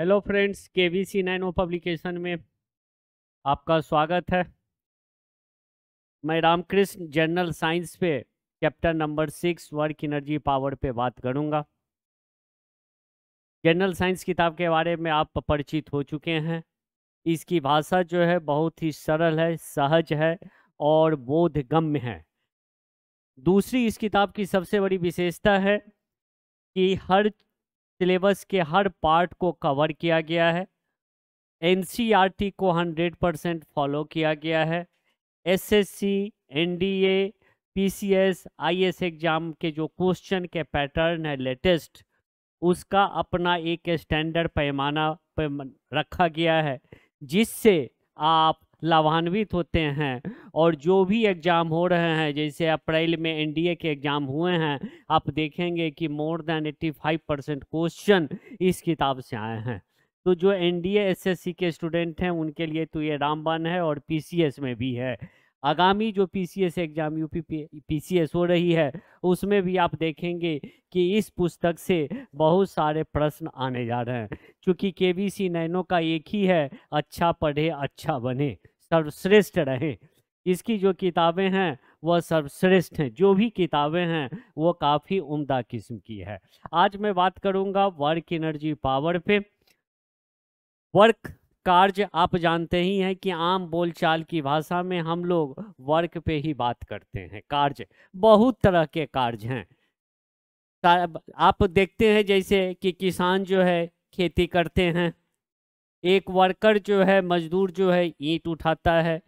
Hello friends, KVC nano publication में आपका स्वागत है। मैं रामकृष्ण जनरल साइंस पे chapter number 6 work energy power पे बात करूंगा। जनरल साइंस किताब के बारे में आप परिचित हो चुके हैं। इसकी भाषा जो है बहुत ही सरल है, सहज है और बोधगम्य है। दूसरी इस किताब की सबसे बड़ी विशेषता है कि हर सिलेबस के हर पार्ट को कवर किया गया है। एनसीईआरटी को 100% फॉलो किया गया है। SSC, NDA, PCS, IAS exam के जो क्वेश्चन के पैटर्न है लेटेस्ट, उसका अपना एक स्टैंडर्ड पैमाना रखा गया है, जिससे आप लाभान्वित होते हैं। और जो भी एग्ज़ाम हो रहे हैं, जैसे अप्रैल में एनडीए के एग्ज़ाम हुए हैं, आप देखेंगे कि मोर देन 85% क्वेश्चन इस किताब से आए हैं। तो जो एनडीए एसएससी के स्टूडेंट हैं उनके लिए तो ये रामबाण है, और पीसीएस में भी है। आगामी जो पीसीएस एग्जाम यूपी पीसीएस हो रही है, उसमें भी आप देखेंगे कि इस पुस्तक से बहुत सारे प्रश्न आने जा रहे हैं। क्योंकि केवीसी नैनो का एक ही है, अच्छा पढ़े अच्छा बने, सर्वश्रेष्ठ रहे। इसकी जो किताबें हैं वह सर्वश्रेष्ठ हैं। जो भी किताबें हैं वो काफ़ी उम्दा किस्म की है। आज मैं बात करूंगा वर्क एनर्जी पावर पे। वर्क कार्य आप जानते ही हैं कि आम बोलचाल की भाषा में हम लोग वर्क पे ही बात करते हैं। कार्य बहुत तरह के कार्य हैं। आप देखते हैं जैसे कि किसान जो है खेती करते हैं, एक वर्कर जो है मजदूर जो है ईंट उठाता है,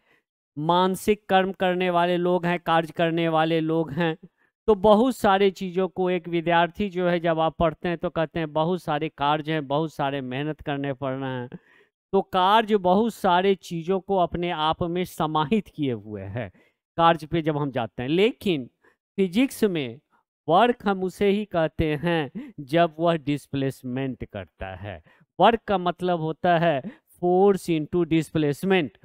मानसिक कर्म करने वाले लोग हैं, कार्य करने वाले लोग हैं। तो बहुत सारे चीज़ों को एक विद्यार्थी जो है जब आप पढ़ते हैं तो कहते हैं बहुत सारे कार्य हैं, बहुत सारे मेहनत करने पड़ रहे हैं। तो कार्य बहुत सारे चीज़ों को अपने आप में समाहित किए हुए है कार्य पे जब हम जाते हैं। लेकिन फिजिक्स में वर्क हम उसे ही कहते हैं जब वह डिस्प्लेसमेंट करता है। वर्क का मतलब होता है force into displacement.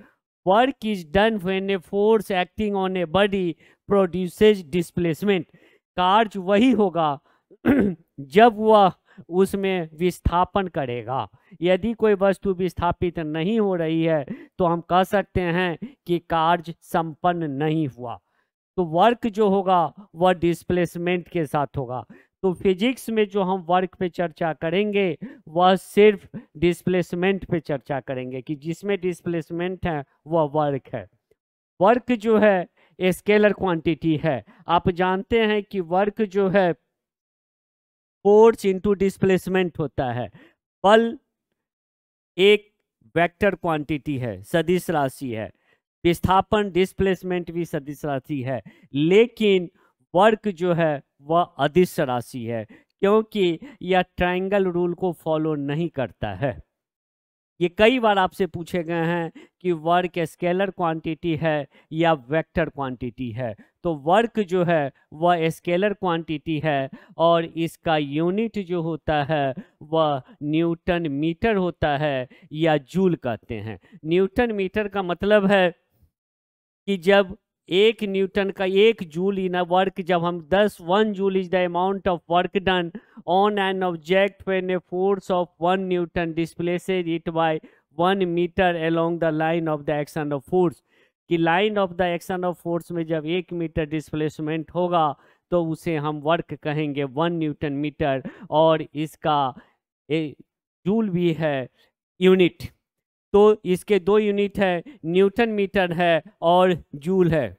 Work is done when a force acting on a body produces displacement. कार्य वही होगा जब वह उसमें विस्थापन करेगा। यदि कोई वस्तु विस्थापित नहीं हो रही है तो हम कह सकते हैं कि कार्य संपन्न नहीं हुआ। तो वर्क जो होगा वह डिस्प्लेसमेंट के साथ होगा। तो फिजिक्स में जो हम वर्क पे चर्चा करेंगे वह सिर्फ डिस्प्लेसमेंट पे चर्चा करेंगे, कि जिसमें डिस्प्लेसमेंट है वह वर्क है। वर्क जो है स्केलर क्वांटिटी है। आप जानते हैं कि वर्क जो है फोर्स इनटू डिस्प्लेसमेंट होता है। बल एक वेक्टर क्वांटिटी है, सदिश राशि है। विस्थापन डिस्प्लेसमेंट भी सदिश राशि है। लेकिन वर्क जो है वह अदिश राशि है, क्योंकि यह ट्रायंगल रूल को फॉलो नहीं करता है। ये कई बार आपसे पूछे गए हैं कि वर्क स्केलर क्वांटिटी है या वेक्टर क्वांटिटी है। तो वर्क जो है वह स्केलर क्वांटिटी है, और इसका यूनिट जो होता है वह न्यूटन मीटर होता है, या जूल कहते हैं। न्यूटन मीटर का मतलब है कि जब एक न्यूटन का एक जूल इन अ वर्क, जब हम 1 joule is the amount of work done on an object when a force of 1 newton displaces it by 1 metre along the line of the action of force. कि line of the action of force में जब 1 metre displacement होगा तो उसे हम work कहेंगे 1 Newton metre. और इसका जूल भी है यूनिट। तो इसके दो यूनिट है, न्यूटन मीटर है और जूल है।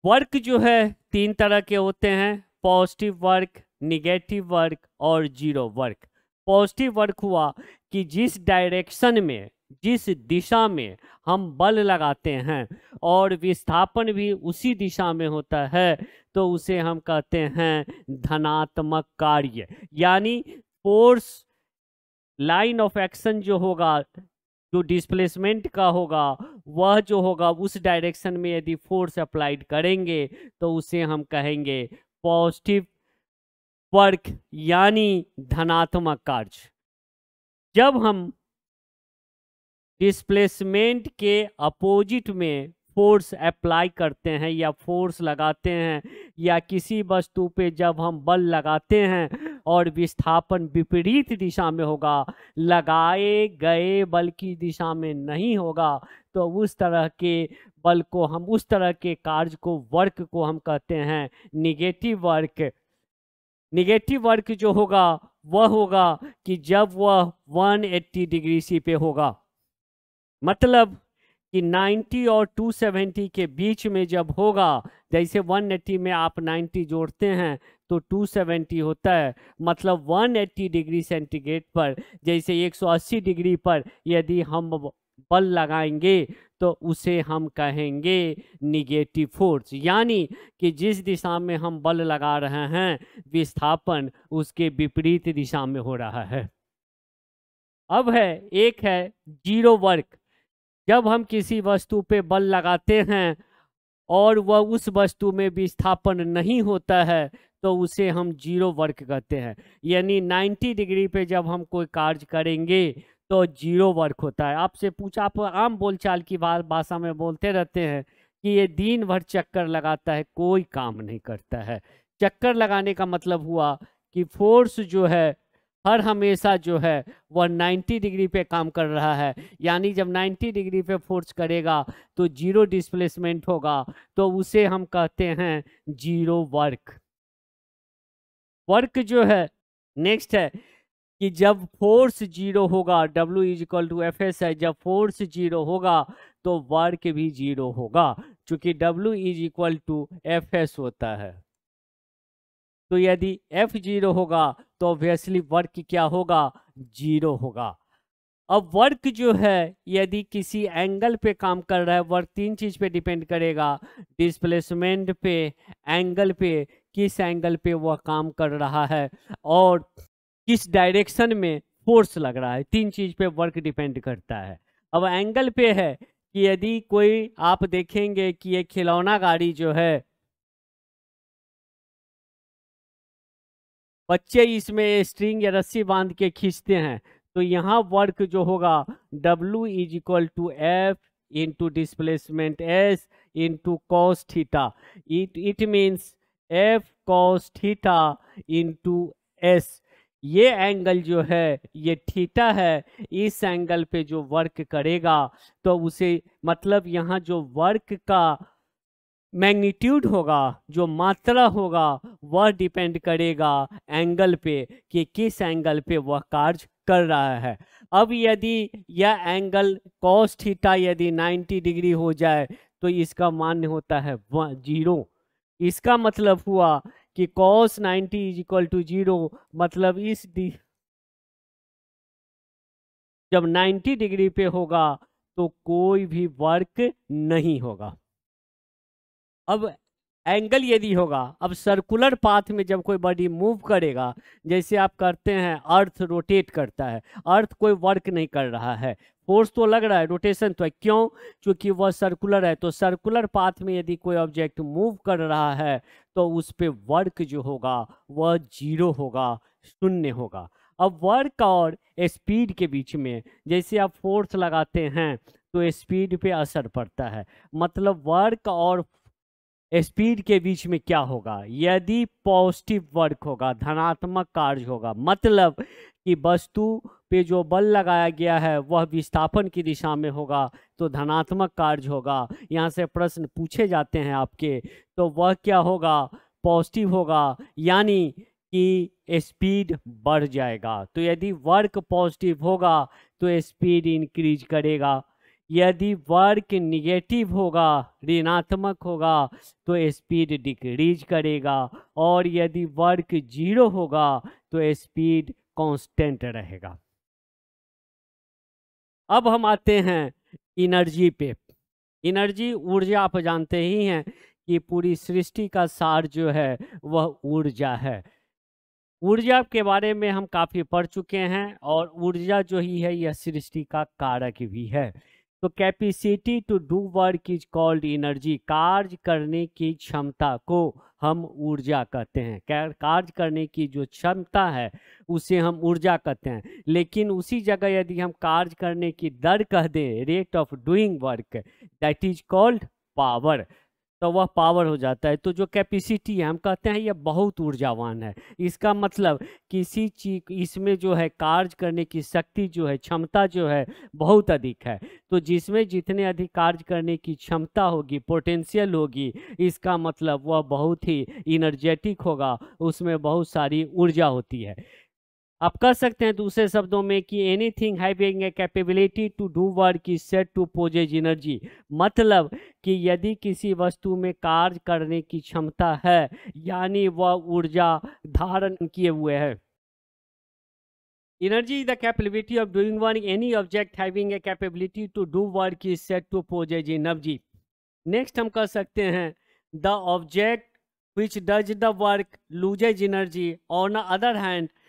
वर्क जो है 3 तरह के होते हैं, पॉजिटिव वर्क, निगेटिव वर्क और जीरो वर्क। पॉजिटिव वर्क हुआ कि जिस डायरेक्शन में, जिस दिशा में हम बल लगाते हैं और विस्थापन भी उसी दिशा में होता है, तो उसे हम कहते हैं धनात्मक कार्य। यानी फोर्स, लाइन ऑफ एक्शन जो होगा, जो डिस्प्लेसमेंट का होगा, वह जो होगा उस डायरेक्शन में यदि फोर्स अप्लाइड करेंगे तो उसे हम कहेंगे पॉजिटिव वर्क, यानी धनात्मक कार्य। जब हम डिस्प्लेसमेंट के अपोजिट में फोर्स अप्लाई करते हैं या फोर्स लगाते हैं, या किसी वस्तु पे जब हम बल लगाते हैं, और विस्थापन विपरीत दिशा में होगा, लगाए गए बल की दिशा में नहीं होगा, तो उस तरह के बल को हम, उस तरह के कार्य को, वर्क को हम कहते हैं निगेटिव वर्क। निगेटिव वर्क जो होगा वह होगा कि जब वह 180 डिग्री सी पे होगा, मतलब कि 90 और 270 के बीच में जब होगा, जैसे 180 में आप 90 जोड़ते हैं तो 270 होता है, मतलब 180 डिग्री सेंटीग्रेड पर, जैसे 180 डिग्री पर यदि हम बल लगाएंगे तो उसे हम कहेंगे निगेटिव फोर्स, यानी कि जिस दिशा में हम बल लगा रहे हैं विस्थापन उसके विपरीत दिशा में हो रहा है। अब है एक है जीरो वर्क। जब हम किसी वस्तु पे बल लगाते हैं और वह उस वस्तु में विस्थापन नहीं होता है तो उसे हम जीरो वर्क कहते हैं। यानी 90 डिग्री पे जब हम कोई कार्य करेंगे तो जीरो वर्क होता है। आपसे पूछा, आप आम बोलचाल की भाषा में बोलते रहते हैं कि ये दिन भर चक्कर लगाता है, कोई काम नहीं करता है। चक्कर लगाने का मतलब हुआ कि फोर्स जो है हर हमेशा जो है वह 90 डिग्री पे काम कर रहा है, यानी जब 90 डिग्री पे फोर्स करेगा तो जीरो डिस्प्लेसमेंट होगा, तो उसे हम कहते हैं जीरो वर्क। वर्क जो है नेक्स्ट है कि जब फोर्स जीरो होगा, W is equal to FS है, जब फोर्स जीरो होगा तो वर्क भी जीरो होगा, क्योंकि W is equal to FS होता है। तो यदि F जीरो होगा तो ऑब्वियसली वर्क क्या होगा, जीरो होगा। अब वर्क जो है यदि किसी एंगल पे काम कर रहा है, वर्क तीन चीज पे डिपेंड करेगा, डिस्प्लेसमेंट पे, एंगल पे, किस एंगल पे वह काम कर रहा है और किस डायरेक्शन में फोर्स लग रहा है, तीन चीज पे वर्क डिपेंड करता है। अब एंगल पे है कि यदि कोई, आप देखेंगे कि एक खिलौना गाड़ी जो है, बच्चे इसमें स्ट्रिंग या रस्सी बांध के खींचते हैं, तो यहाँ वर्क जो होगा W is equal to F into displacement S into cos theta. It means F cos theta into S। ये एंगल जो है ये थीटा है, इस एंगल पे जो वर्क करेगा तो उसे, मतलब यहाँ जो वर्क का मैग्नीट्यूड होगा, जो मात्रा होगा, वह डिपेंड करेगा एंगल पे कि किस एंगल पे वह कार्य कर रहा है। अब यदि यह एंगल कॉस थीटा यदि 90 डिग्री हो जाए तो इसका मान होता है जीरो। इसका मतलब हुआ कि cos 90 is equal to zero, मतलब जब 90 डिग्री पे होगा तो कोई भी वर्क नहीं होगा। अब एंगल यदि होगा, अब सर्कुलर पाथ में जब कोई बॉडी मूव करेगा, जैसे आप करते हैं, अर्थ रोटेट करता है, अर्थ कोई वर्क नहीं कर रहा है, फोर्स तो लग रहा है, रोटेशन तो है, क्यों? क्योंकि वह सर्कुलर है। तो सर्कुलर पाथ में यदि कोई ऑब्जेक्ट मूव कर रहा है तो उस पे वर्क जो होगा वह जीरो होगा, शून्य होगा। अब वर्क और स्पीड के बीच में जैसे आप फोर्स लगाते हैं तो स्पीड पे असर पड़ता है, मतलब वर्क और स्पीड के बीच में क्या होगा, यदि पॉजिटिव वर्क होगा, धनात्मक कार्य होगा, मतलब कि वस्तु पे जो बल लगाया गया है वह विस्थापन की दिशा में होगा तो धनात्मक कार्य होगा। यहाँ से प्रश्न पूछे जाते हैं आपके, तो वह क्या होगा, पॉजिटिव होगा, यानी कि स्पीड बढ़ जाएगा। तो यदि वर्क पॉजिटिव होगा तो स्पीड इंक्रीज करेगा, यदि वर्क निगेटिव होगा, ऋणात्मक होगा, तो स्पीड डिक्रीज करेगा, और यदि वर्क जीरो होगा तो स्पीड कांस्टेंट रहेगा। अब हम आते हैं एनर्जी पे। एनर्जी, ऊर्जा, आप जानते ही हैं कि पूरी सृष्टि का सार जो है वह ऊर्जा है। ऊर्जा के बारे में हम काफ़ी पढ़ चुके हैं, और ऊर्जा जो ही है यह सृष्टि का कारक भी है। तो capacity to do work is called energy. कार्य करने की क्षमता को हम ऊर्जा कहते हैं। कार्य करने की जो क्षमता है उसे हम ऊर्जा कहते हैं। लेकिन उसी जगह यदि हम कार्य करने की दर कह दें, rate of doing work, that is called power. तो वह पावर हो जाता है। तो जो कैपेसिटी है हम कहते हैं ये बहुत ऊर्जावान है। इसका मतलब किसी चीज इसमें जो है कार्य करने की शक्ति जो है, क्षमता जो है बहुत अधिक है। तो जिसमें जितने अधिक कार्य करने की क्षमता होगी, पोटेंशियल होगी, इसका मतलब वह बहुत ही इनर्जेटिक होगा, उसमें बहुत सारी ऊर्जा होती है। आप कह सकते हैं दूसरे शब्दों में कि anything having a capability to do work is said to possess energy. मतलब कि यदि किसी वस्तु में कार्य करने की क्षमता है, यानी वह ऊर्जा धारण किए हुए है। Energy is the capability of doing work. Any object having a capability to do work is said to possess energy. Next हम कह सकते हैं the object which does the work loses energy. On the other hand,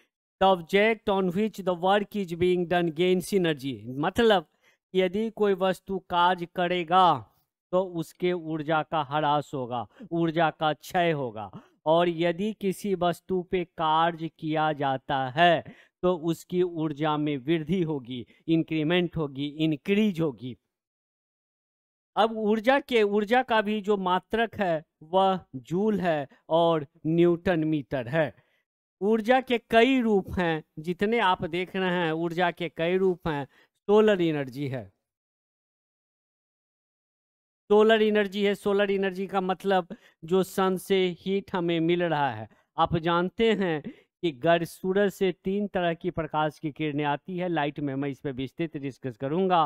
the object on which the work is being done gains energy. मतलब यदि कोई वस्तु कार्य करेगा तो उसके ऊर्जा का ह्रास होगा, ऊर्जा का क्षय होगा। और यदि किसी वस्तु पे कार्य किया जाता है तो उसकी ऊर्जा में वृद्धि होगी, इंक्रीमेंट होगी, इंक्रीज होगी। अब ऊर्जा का भी जो मात्रक है वह जूल है और न्यूटन मीटर है। ऊर्जा के कई रूप हैं, जितने आप देख रहे हैं ऊर्जा के कई रूप हैं। सोलर एनर्जी है, सोलर एनर्जी है। सोलर एनर्जी का मतलब जो सन से हीट हमें मिल रहा है। आप जानते हैं कि सूरज से 3 तरह की प्रकाश की किरणें आती है। लाइट में मैं इस पर विस्तृत डिस्कस करूंगा।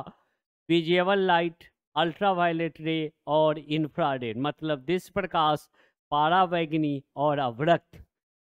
विजिबल लाइट, अल्ट्रावायलेट रे और इंफ्रारेड। मतलब दिस प्रकाश, पारावैंगनी और अवरक्त।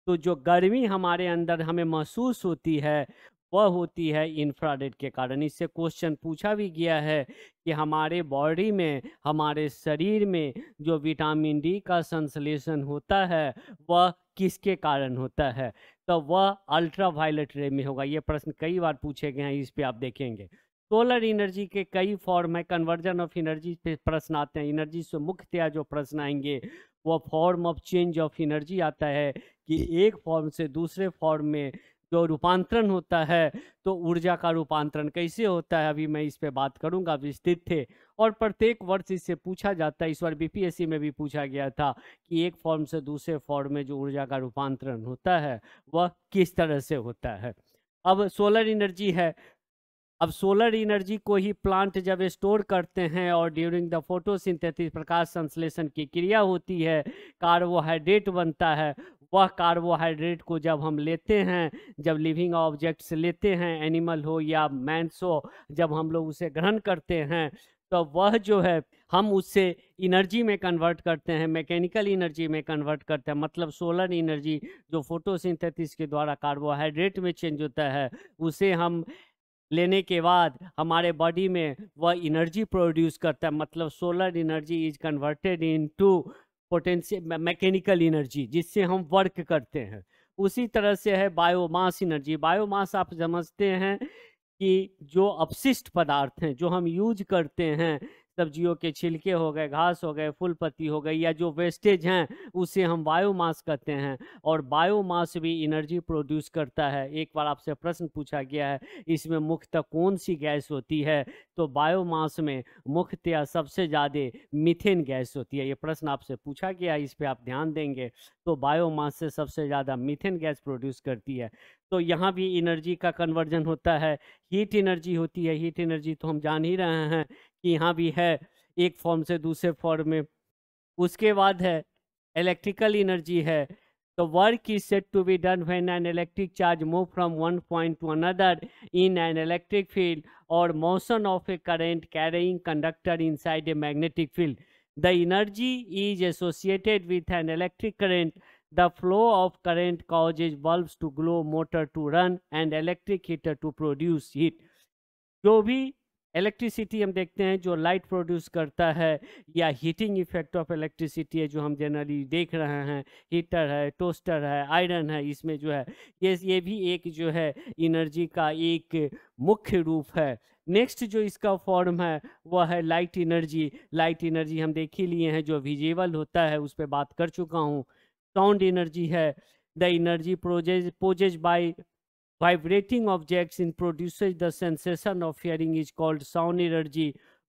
तो जो गर्मी हमारे अंदर हमें महसूस होती है वह होती है इंफ्रारेड के कारण। इससे क्वेश्चन पूछा भी गया है कि हमारे बॉडी में, हमारे शरीर में जो विटामिन डी का संश्लेषण होता है वह किसके कारण होता है, तो वह अल्ट्रावायलेट रे में होगा। ये प्रश्न कई बार पूछे गए हैं, इस पे आप देखेंगे। सोलर एनर्जी के कई फॉर्म है। कन्वर्जन ऑफ एनर्जी पे प्रश्न आते हैं। एनर्जी से मुख्यतया जो प्रश्न आएंगे वह form of change of energy आता है कि एक फॉर्म से दूसरे फॉर्म में जो रूपांतरण होता है, तो ऊर्जा का रूपांतरण कैसे होता है, अभी मैं इस पे बात करूंगा, विस्तृत थे। और प्रत्येक वर्ष इससे पूछा जाता है। इस बार बीपीएससी में भी पूछा गया था कि एक फॉर्म से दूसरे फॉर्म में जो ऊर्जा का रूपांतरण होता है वह किस तरह से होता है। अब सोलर एनर्जी है। अब सोलर एनर्जी को ही प्लांट जब स्टोर करते हैं और ड्यूरिंग द फोटोसिंथेसिस, प्रकाश संश्लेषण की क्रिया होती है, कार्बोहाइड्रेट बनता है। वह कार्बोहाइड्रेट को जब हम लेते हैं, जब लिविंग ऑब्जेक्ट्स लेते हैं, एनिमल हो या मैंस हो, जब हम लोग उसे ग्रहण करते हैं तो वह जो है हम उससे एनर्जी में कन्वर्ट करते हैं, मैकेनिकल एनर्जी में कन्वर्ट करते हैं। मतलब सोलर एनर्जी जो फोटोसिंथेसिस के द्वारा कार्बोहाइड्रेट में चेंज होता है, उसे हम लेने के बाद हमारे बॉडी में वह एनर्जी प्रोड्यूस करता है। मतलब solar energy is converted into potential mechanical energy, जिससे हम वर्क करते हैं। उसी तरह से है बायोमास एनर्जी। बायोमास आप समझते हैं कि जो अपशिष्ट पदार्थ हैं जो हम यूज करते हैं, सब्जियों के छिलके हो गए, घास हो गए, फूल पत्ती हो गई, या जो वेस्टेज हैं उसे हम बायोमास कहते हैं। और बायोमास भी एनर्जी प्रोड्यूस करता है। एक बार आपसे प्रश्न पूछा गया है इसमें मुख्यतः कौन सी गैस होती है, तो बायोमास में मुख्यतः सबसे ज़्यादा मीथेन गैस होती है। ये प्रश्न आपसे पूछा गया है, इस पर आप ध्यान देंगे। तो बायोमास से सबसे ज़्यादा मीथेन गैस प्रोड्यूस करती है। तो यहाँ भी एनर्जी का कन्वर्जन होता है। हीट एनर्जी होती है। हीट एनर्जी तो हम जान ही रहे हैं कि यहाँ भी है, एक फॉर्म से दूसरे फॉर्म में। उसके बाद है इलेक्ट्रिकल एनर्जी है। तो work is said to be done when an electric charge move from one point to another in an electric field और motion of a current carrying conductor inside a magnetic field. The energy is associated with an electric current. The flow of current causes bulbs to glow, motor to run and electric heater to produce heat. जो भी electricity हम देखते हैं जो light produce करता है या heating effect of electricity है जो हम जनरली देख रहे हैं, हीटर है, टोस्टर है, आयरन है, इसमें जो है ये भी एक जो है एनर्जी का एक मुख्य रूप है। नेक्स्ट जो इसका फॉर्म है वह है लाइट एनर्जी। लाइट एनर्जी हम देख ही लिए हैं, जो विजिबल होता है उस पर बात कर चुका हूँ। साउंड एनर्जी है। The energy possess by vibrating objects in produces the sensation of hearing is called sound energy.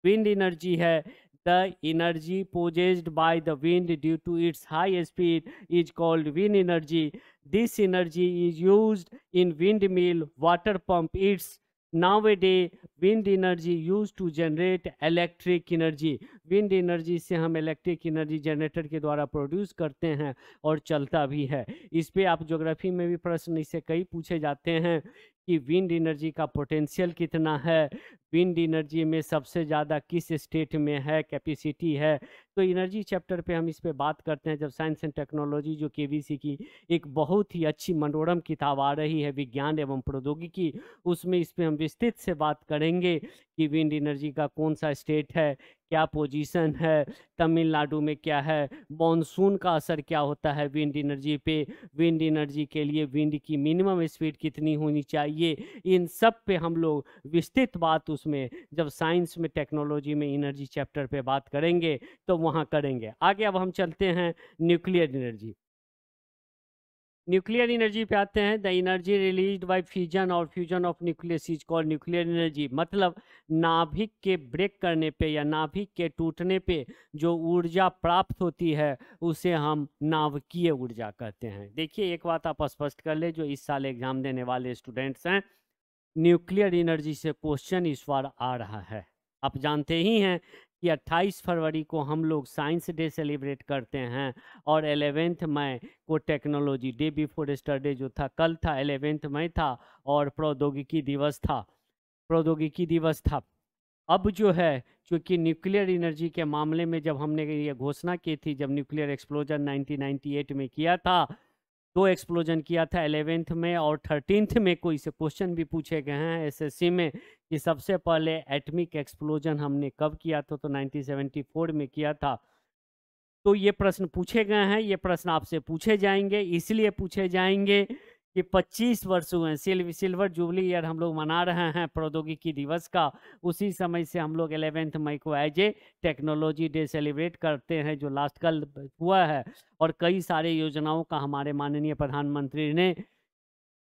Wind energy है। The energy possessed by the wind due to its high speed is called wind energy. This energy is used in windmill, water pump. It's nowadays wind energy used to generate electric energy. Wind energy से हम electric energy generator के द्वारा produce करते हैं और चलता भी है। इस पे आप ज्योग्राफी में भी प्रश्न इससे कई पूछे जाते हैं कि विंड एनर्जी का पोटेंशियल कितना है, विंड एनर्जी में सबसे ज़्यादा किस स्टेट में है, कैपेसिटी है। तो एनर्जी चैप्टर पे हम इस पे बात करते हैं जब साइंस एंड टेक्नोलॉजी जो केवीसी की एक बहुत ही अच्छी मनोरम किताब आ रही है विज्ञान एवं प्रौद्योगिकी, उसमें इस पे हम विस्तृत से बात करेंगे कि विंड एनर्जी का कौन सा स्टेट है, क्या पोजीशन है, तमिलनाडु में क्या है, मॉनसून का असर क्या होता है विंड एनर्जी पे, विंड एनर्जी के लिए विंड की मिनिमम स्पीड कितनी होनी चाहिए। इन सब पे हम लोग विस्तृत बात उसमें जब साइंस में टेक्नोलॉजी में एनर्जी चैप्टर पे बात करेंगे तो वहाँ करेंगे। आगे अब हम चलते हैं न्यूक्लियर एनर्जी। न्यूक्लियर एनर्जी पे आते हैं। The energy released by fusion और fusion of nucleus is called nuclear energy. मतलब नाभिक के ब्रेक करने पे या नाभिक के टूटने पे जो ऊर्जा प्राप्त होती है उसे हम नाभिकीय ऊर्जा कहते हैं। देखिए एक बात आप स्पष्ट कर ले, जो इस साल एग्जाम देने वाले स्टूडेंट्स हैं, न्यूक्लियर एनर्जी से क्वेश्चन इस बार आ रहा है। आप जानते ही हैं कि 28 फरवरी को हम लोग साइंस डे सेलिब्रेट करते हैं और 11 मई को टेक्नोलॉजी डे, बिफोर यस्टरडे जो था कल था 11 मई था और प्रौद्योगिकी दिवस था। अब जो है क्योंकि न्यूक्लियर एनर्जी के मामले में जब हमने ये घोषणा की थी, जब न्यूक्लियर एक्सप्लोजन 1998 में किया था, दो एक्सप्लोजन किया था 11 में और 13 में, कोई से क्वेश्चन भी पूछे गए हैं एसएससी में कि सबसे पहले एटमिक एक्सप्लोजन हमने कब किया था, तो 1974 में किया था। तो ये प्रश्न पूछे गए हैं, ये प्रश्न आपसे पूछे जाएंगे, इसलिए पूछे जाएंगे कि 25 वर्ष हुए सिल्वर जुबली ईयर हम लोग मना रहे हैं प्रौद्योगिकी दिवस का। उसी समय से हम लोग 11 मई को as a technology day celebrate करते हैं जो लास्ट कल हुआ है, और कई सारे योजनाओं का हमारे माननीय प्रधानमंत्री ने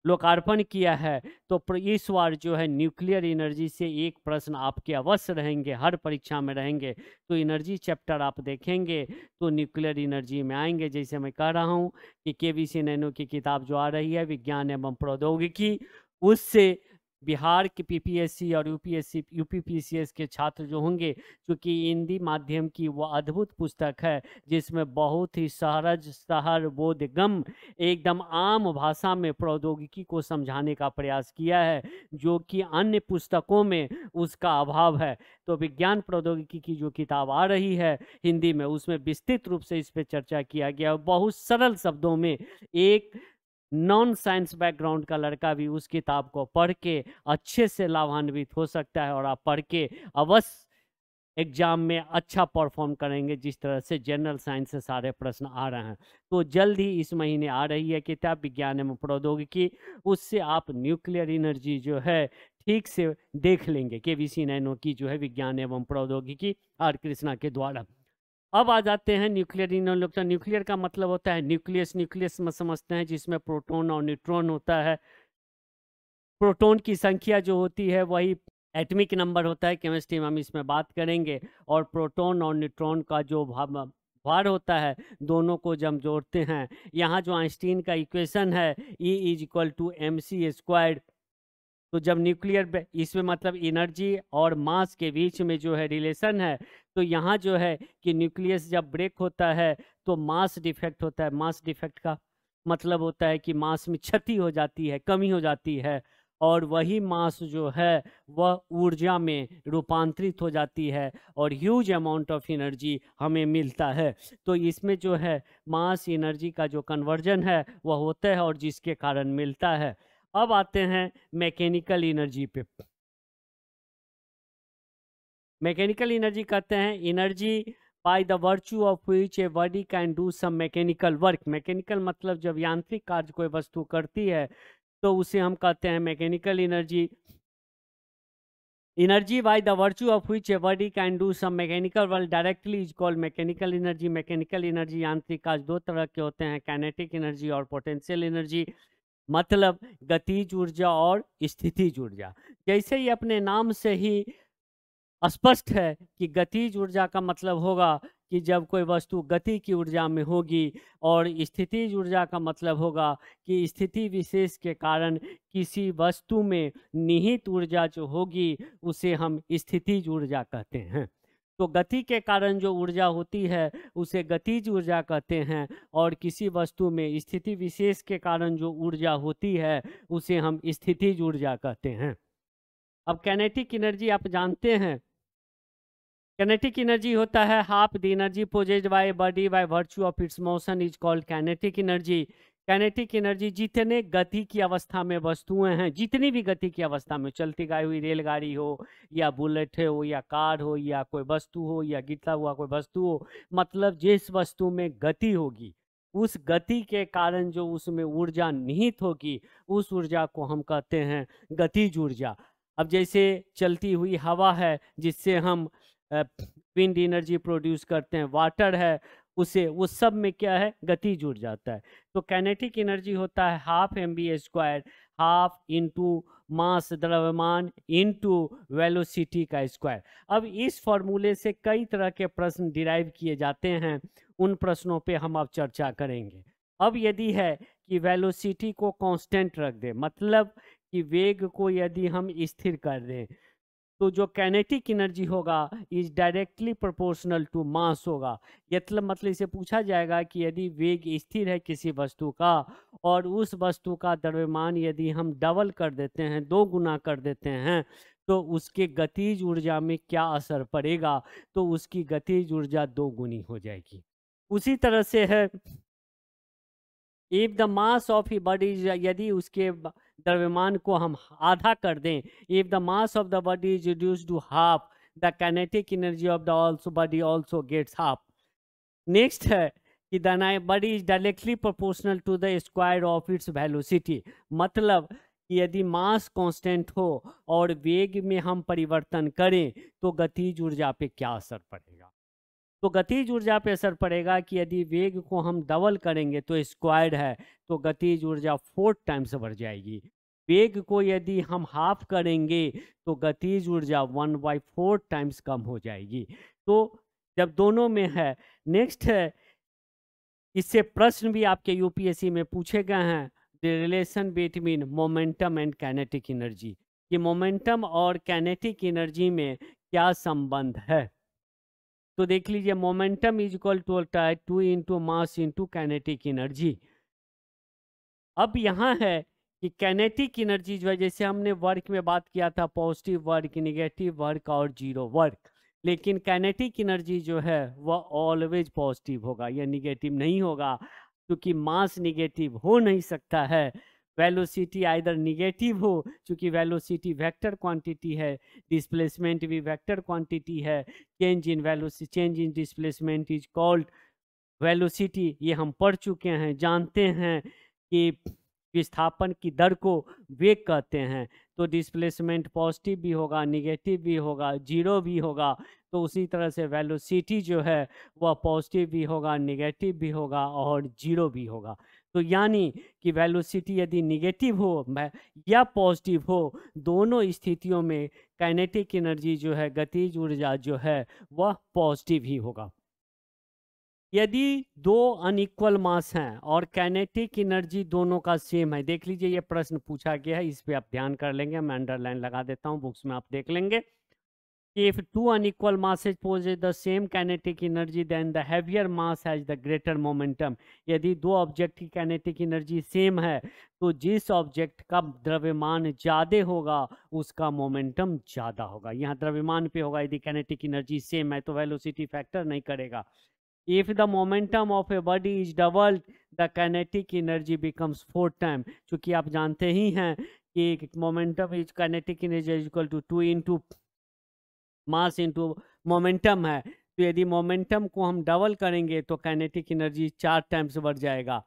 लोकार्पण किया है। तो इस बार जो है न्यूक्लियर एनर्जी से एक प्रश्न आपके अवश्य रहेंगे, हर परीक्षा में रहेंगे। तो एनर्जी चैप्टर आप देखेंगे तो न्यूक्लियर एनर्जी में आएंगे। जैसे मैं कह रहा हूँ कि केवीसी नैनो की किताब जो आ रही है विज्ञान एवं प्रौद्योगिकी, उससे बिहार के पीपीएससी और यूपीपीसीएस के छात्र जो होंगे, क्योंकि हिंदी माध्यम की वो अद्भुत पुस्तक है जिसमें बहुत ही सहज बोधगम्य एकदम आम भाषा में प्रौद्योगिकी को समझाने का प्रयास किया है, जो कि अन्य पुस्तकों में उसका अभाव है। तो विज्ञान प्रौद्योगिकी की जो किताब आ रही है हिंदी में, उसमें विस्तृत रूप से इस पर चर्चा किया गया, बहुत सरल शब्दों में। एक नॉन साइंस बैकग्राउंड का लड़का भी उस किताब को पढ़ के अच्छे से लाभान्वित हो सकता है, और आप पढ़ के अवश्य एग्जाम में अच्छा परफॉर्म करेंगे, जिस तरह से जनरल साइंस से सारे प्रश्न आ रहे हैं। तो जल्द ही इस महीने आ रही है किताब विज्ञान एवं प्रौद्योगिकी, उससे आप न्यूक्लियर एनर्जी जो है ठीक से देख लेंगे। केवीसी नैनो की जो है विज्ञान एवं प्रौद्योगिकी आर कृष्णा के द्वारा। अब आ जाते हैं न्यूक्लियर इनोलेक्ट्रॉन। न्यूक्लियर का मतलब होता है न्यूक्लियस। न्यूक्लियस में समझते हैं जिसमें प्रोटॉन और न्यूट्रॉन होता है। प्रोटॉन की संख्या जो होती है वही एटमिक नंबर होता है, केमिस्ट्री में हम इसमें बात करेंगे। और प्रोटॉन और न्यूट्रॉन का जो भार होता है, दोनों को जब जोड़ते हैं, यहाँ जो आइंस्टीन का इक्वेशन है E = mc², तो जब न्यूक्लियर इसमें मतलब एनर्जी और मास के बीच में जो है रिलेशन है, तो यहाँ जो है कि न्यूक्लियस जब ब्रेक होता है तो मास डिफेक्ट होता है। मास डिफेक्ट का मतलब होता है कि मास में क्षति हो जाती है, कमी हो जाती है, और वही मास जो है वह ऊर्जा में रूपांतरित हो जाती है और ह्यूज अमाउंट ऑफ एनर्जी हमें मिलता है। तो इसमें जो है मास एनर्जी का जो कन्वर्जन है वह होता है और जिसके कारण मिलता है। अब आते हैं मैकेनिकल एनर्जी पे। मैकेनिकल एनर्जी कहते हैं energy by the virtue of which a body can do some mechanical work. Mechanical मतलब जब यांत्रिक कार्य कोई वस्तु करती है तो उसे हम कहते हैं mechanical energy. Energy by the virtue of which a body can do some mechanical work directly is called mechanical energy. Mechanical energy यांत्रिक कार्य दो तरह के होते हैं, काइनेटिक एनर्जी और पोटेंशियल एनर्जी। मतलब गतिज ऊर्जा और स्थितिज ऊर्जा। जैसे ही अपने नाम से ही स्पष्ट है कि गतिज ऊर्जा का मतलब होगा कि जब कोई वस्तु गति की ऊर्जा में होगी, और स्थितिज ऊर्जा का मतलब होगा कि स्थिति विशेष के कारण किसी वस्तु में निहित ऊर्जा जो होगी उसे हम स्थितिज ऊर्जा कहते हैं। तो गति के कारण जो ऊर्जा होती है उसे गतिज ऊर्जा कहते हैं, और किसी वस्तु में स्थिति विशेष के कारण जो ऊर्जा होती है उसे हम स्थितिज ऊर्जा कहते हैं। अब काइनेटिक एनर्जी आप जानते हैं, काइनेटिक एनर्जी होता है half the energy possessed by body by virtue of it's motion is called kinetic energy. Kinetic energy जितने गति की अवस्था में वस्तुएं हैं, जितनी भी गति की अवस्था में, चलती गाई हुई रेलगाड़ी हो या बुलेट हो या कार हो या कोई वस्तु हो या गिरता हुआ कोई वस्तु हो, मतलब जिस वस्तु में गति होगी उस गति के कारण जो उसमें ऊर्जा निहित होगी उस ऊर्जा को हम कहते हैं गतिज ऊर्जा। अब जैसे चलती हुई हवा है जिससे हम विंड एनर्जी प्रोड्यूस करते हैं, वाटर है, उसे उस सब में क्या है गतिज ऊर्जा आता है। तो काइनेटिक एनर्जी होता है half mv², half into mass द्रव्यमान इंटू वेलोसिटी का स्क्वायर। अब इस फॉर्मूले से कई तरह के प्रश्न डिराइव किए जाते हैं, उन प्रश्नों पे हम अब चर्चा करेंगे। अब यदि है कि वेलोसिटी को कांस्टेंट रख दें, मतलब कि वेग को यदि हम स्थिर कर दें, तो जो काइनेटिक एनर्जी होगा is directly proportional to mass होगा। मतलब इसे पूछा जाएगा कि यदि वेग स्थिर है किसी वस्तु का और उस वस्तु का द्रव्यमान यदि हम डबल कर देते हैं, 2 गुना कर देते हैं, तो उसके गतिज ऊर्जा में क्या असर पड़ेगा, तो उसकी गतिज ऊर्जा 2 गुनी हो जाएगी। उसी तरह से है if the mass of a body, यदि उसके द्रव्यमान को हम आधा कर दें, if the mass of the body is reduce to half, the kinetic energy of the also body also gets half. Next है कि the body is directly proportional to the square of its velocity, मतलब कि यदि mass constant हो और वेग में हम परिवर्तन करें तो गतिज ऊर्जा पे क्या असर पड़ेगा। तो गतिज ऊर्जा पे असर पड़ेगा कि यदि वेग को हम डबल करेंगे तो स्क्वायर्ड है, तो गतिज ऊर्जा 4 टाइम्स बढ़ जाएगी। वेग को यदि हम हाफ करेंगे तो गतिज ऊर्जा 1/4 टाइम्स कम हो जाएगी। तो जब दोनों में है, नेक्स्ट है, इससे प्रश्न भी आपके यूपीएससी में पूछे गए हैं, the relation between momentum and kinetic energy, कि मोमेंटम और काइनेटिक एनर्जी में क्या संबंध है। तो देख लीजिए, momentum is equal to 2 into mass into kinetic energy. अब यहाँ है कि काइनेटिक एनर्जी जो है, जैसे हमने वर्क में बात किया था, पॉजिटिव वर्क, निगेटिव वर्क और जीरो वर्क, लेकिन काइनेटिक एनर्जी जो है वह ऑलवेज पॉजिटिव होगा, यह निगेटिव नहीं होगा, क्योंकि मास निगेटिव हो नहीं सकता है। वेलोसिटी आइदर निगेटिव हो, क्योंकि वेलोसिटी वेक्टर क्वांटिटी है, डिस्प्लेसमेंट भी वेक्टर क्वांटिटी है, change in velocity, change in displacement is called velocity, ये हम पढ़ चुके हैं, जानते हैं कि विस्थापन की दर को वेग कहते हैं। तो डिस्प्लेसमेंट पॉजिटिव भी होगा, निगेटिव भी होगा, जीरो भी होगा, तो उसी तरह से वेलोसिटी जो है वह पॉजिटिव भी होगा, निगेटिव भी होगा और जीरो भी होगा। तो यानी कि वेलोसिटी यदि निगेटिव हो या पॉजिटिव हो, दोनों स्थितियों में काइनेटिक एनर्जी जो है, गतिज ऊर्जा जो है, वह पॉजिटिव ही होगा। यदि 2 अनइक्वल मास हैं और काइनेटिक एनर्जी दोनों का सेम है, देख लीजिए ये प्रश्न पूछा गया है, इस पे आप ध्यान कर लेंगे, मैं अंडरलाइन लगा देता हूँ, बुक्स में आप देख लेंगे। If 2 unequal masses possess the same kinetic energy, then the heavier mass has the greater momentum. यदि 2 ऑब्जेक्ट की काइनेटिक एनर्जी सेम है तो जिस ऑब्जेक्ट का द्रव्यमान ज़्यादा होगा उसका मोमेंटम ज़्यादा होगा। यहाँ द्रव्यमान पे होगा, यदि काइनेटिक एनर्जी सेम है तो वेलोसिटी फैक्टर नहीं करेगा। If the momentum of a body is doubled, the kinetic energy becomes 4 times. चूँकि आप जानते ही हैं कि momentum is kinetic energy is equal to 2 into mass into momentum है, तो यदि मोमेंटम को हम डबल करेंगे तो काइनेटिक एनर्जी 4 टाइम्स बढ़ जाएगा।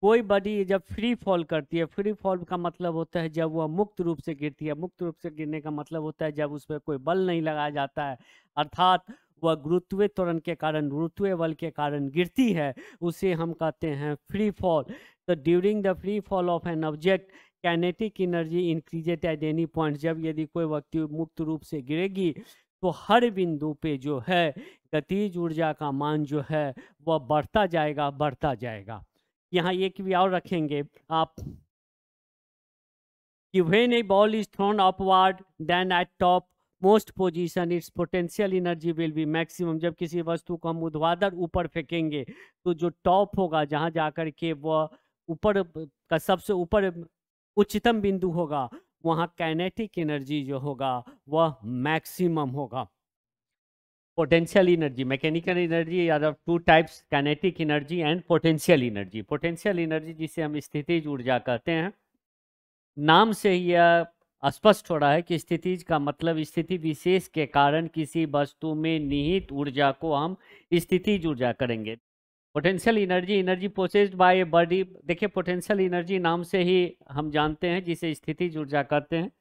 कोई बॉडी जब फ्री फॉल करती है, फ्री फॉल का मतलब होता है जब वह मुक्त रूप से गिरती है, मुक्त रूप से गिरने का मतलब होता है जब उस पर कोई बल नहीं लगाया जाता है, अर्थात वह गुरुत्वीय त्वरण के कारण, गुरुत्वीय बल के कारण गिरती है, उसे हम कहते हैं फ्री फॉल। तो during the free fall of an object kinetic energy increased at any point, जब यदि कोई व्यक्ति मुक्त रूप से गिरेगी तो हर बिंदु पे जो है गतिज ऊर्जा का मान जो है वह बढ़ता जाएगा, बढ़ता जाएगा। यहाँ एक भी और रखेंगे आप कि when a ball is thrown upward then at top most position its potential energy will be maximum। जब किसी वस्तु को हम ऊर्ध्वाधर ऊपर फेंकेंगे तो जो टॉप होगा, जहां जाकर के वह ऊपर का सबसे ऊपर उच्चतम बिंदु होगा, वहां काइनेटिक एनर्जी जो होगा वह मैक्सिमम होगा। Potential energy, mechanical energy are of two types, kinetic energy and potential energy. Potential energy जिसे हम स्थितिज ऊर्जा कहते हैं, नाम से ही यह स्पष्ट हो रहा है कि स्थितिज का मतलब स्थिति विशेष के कारण किसी वस्तु में निहित ऊर्जा को हम स्थितिज ऊर्जा करेंगे। Potential energy, energy possessed bye a body. देखिए पोटेंशियल एनर्जी नाम से ही हम जानते हैं जिसे स्थितिज ऊर्जा कहते हैं।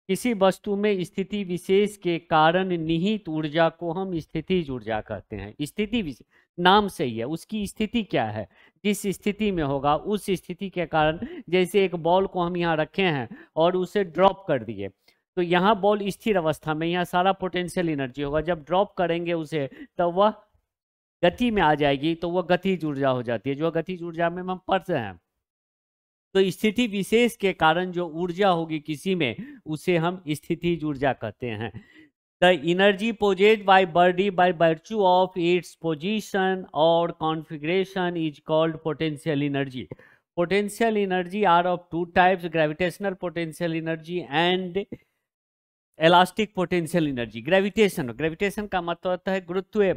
किसी वस्तु में स्थिति विशेष के कारण निहित ऊर्जा को हम स्थितिज ऊर्जा कहते हैं। स्थिति विशेष नाम से ही है, उसकी स्थिति क्या है, जिस स्थिति में होगा उस स्थिति के कारण। जैसे एक बॉल को हम यहाँ रखे हैं और उसे ड्रॉप कर दिए, तो यहाँ बॉल स्थिर अवस्था में, यहाँ सारा पोटेंशियल एनर्जी होगा। जब ड्रॉप करेंगे उसे तो वह गति में आ जाएगी, तो वह गतिज ऊर्जा हो जाती है, जो गतिज ऊर्जा में हम पढ़ते हैं। तो स्थिति विशेष के कारण जो ऊर्जा होगी किसी में, उसे हम स्थितिज ऊर्जा कहते हैं। The energy possessed by body by virtue of its position और configuration is called potential energy. Potential energy are of two types, gravitational potential energy and elastic potential energy. Gravitation का मतलब होता है गुरुत्व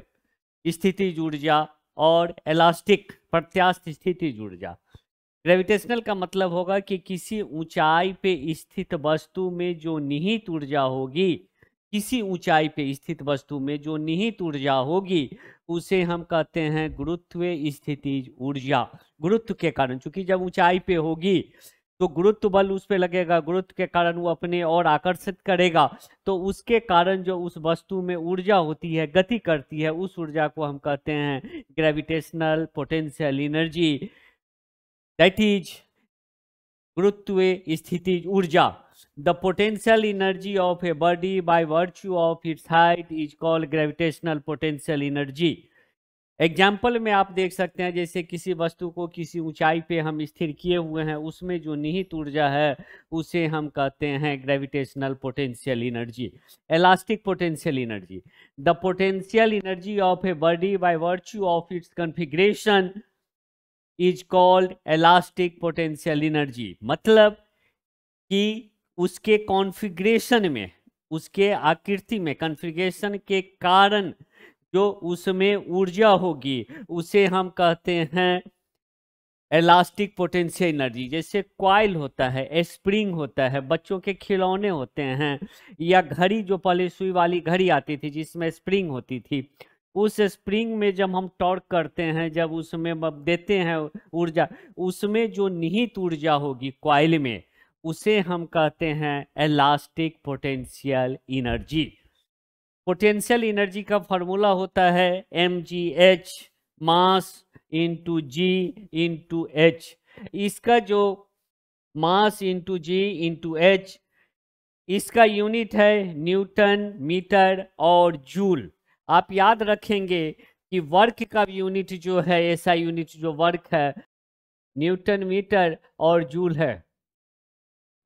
स्थितिज ऊर्जा, और इलास्टिक प्रत्यास्थ स्थितिज ऊर्जा। ग्रेविटेशनल का मतलब होगा कि किसी ऊंचाई पे स्थित वस्तु में जो निहित ऊर्जा होगी, किसी ऊंचाई पे स्थित वस्तु में जो निहित ऊर्जा होगी उसे हम कहते हैं गुरुत्व स्थितिज ऊर्जा। गुरुत्व के कारण, चूंकि जब ऊंचाई पे होगी तो गुरुत्व बल उस पे लगेगा, गुरुत्व के कारण वो अपने और आकर्षित करेगा, तो उसके कारण जो उस वस्तु में ऊर्जा होती है, गति करती है, उस ऊर्जा को हम कहते हैं gravitational potential energy, that is गुरुत्व स्थितिज ऊर्जा। The potential energy of a body by virtue of it's height is called gravitational potential energy. Example में आप देख सकते हैं, जैसे किसी वस्तु को किसी ऊंचाई पे हम स्थिर किए हुए हैं, उसमें जो निहित ऊर्जा है उसे हम कहते हैं gravitational potential energy. Elastic potential energy, the potential energy of a body by virtue of it's configuration is called elastic potential energy. मतलब कि उसके कॉन्फ़िगरेशन में, उसके आकृति में, कॉन्फ़िगरेशन के कारण जो उसमें ऊर्जा होगी उसे हम कहते हैं इलास्टिक पोटेंशियल एनर्जी। जैसे कॉइल होता है, स्प्रिंग होता है, बच्चों के खिलौने होते हैं, या घड़ी, जो पहले सुई वाली घड़ी आती थी जिसमें स्प्रिंग होती थी, उस स्प्रिंग में जब हम टॉर्क करते हैं, जब उसमें देते हैं ऊर्जा, उसमें जो निहित ऊर्जा होगी कॉइल में, उसे हम कहते हैं elastic potential energy. Potential energy का फॉर्मूला होता है mgh, मास इंटू जी इंटू एच। इसका जो मास इंटू जी इंटू एच, इसका यूनिट है न्यूटन मीटर और जूल। आप याद रखेंगे कि वर्क का यूनिट जो है, ऐसा यूनिट जो वर्क है, न्यूटन मीटर और जूल है।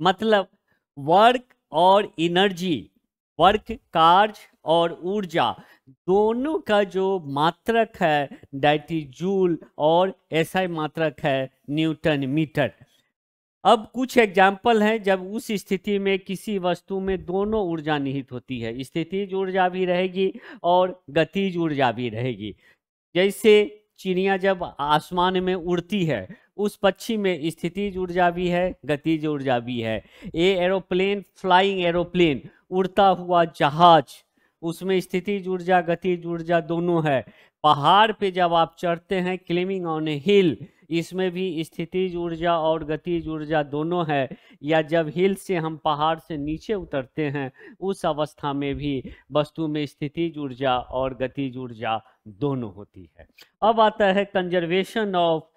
मतलब वर्क और एनर्जी, वर्क कार्य और ऊर्जा, दोनों का जो मात्रक है दैट इज जूल, और ऐसा ही मात्रक है न्यूटन मीटर। अब कुछ एग्जाम्पल हैं जब उस स्थिति में किसी वस्तु में दोनों ऊर्जा निहित होती है, स्थितिज ऊर्जा भी रहेगी और गतिज ऊर्जा भी रहेगी। जैसे चिड़िया जब आसमान में उड़ती है, उस पक्षी में स्थितिज ऊर्जा भी है, गतिज ऊर्जा भी है। ये एरोप्लेन, फ्लाइंग एरोप्लेन, उड़ता हुआ जहाज, उसमें स्थितिज ऊर्जा गतिज ऊर्जा दोनों है। पहाड़ पे जब आप चढ़ते हैं, क्लाइंबिंग ऑन ए हिल, इसमें भी स्थितिज ऊर्जा और गतिज ऊर्जा दोनों है। या जब हिल से हम पहाड़ से नीचे उतरते हैं, उस अवस्था में भी वस्तु में स्थितिज ऊर्जा और गतिज ऊर्जा दोनों होती है। अब आता है conservation of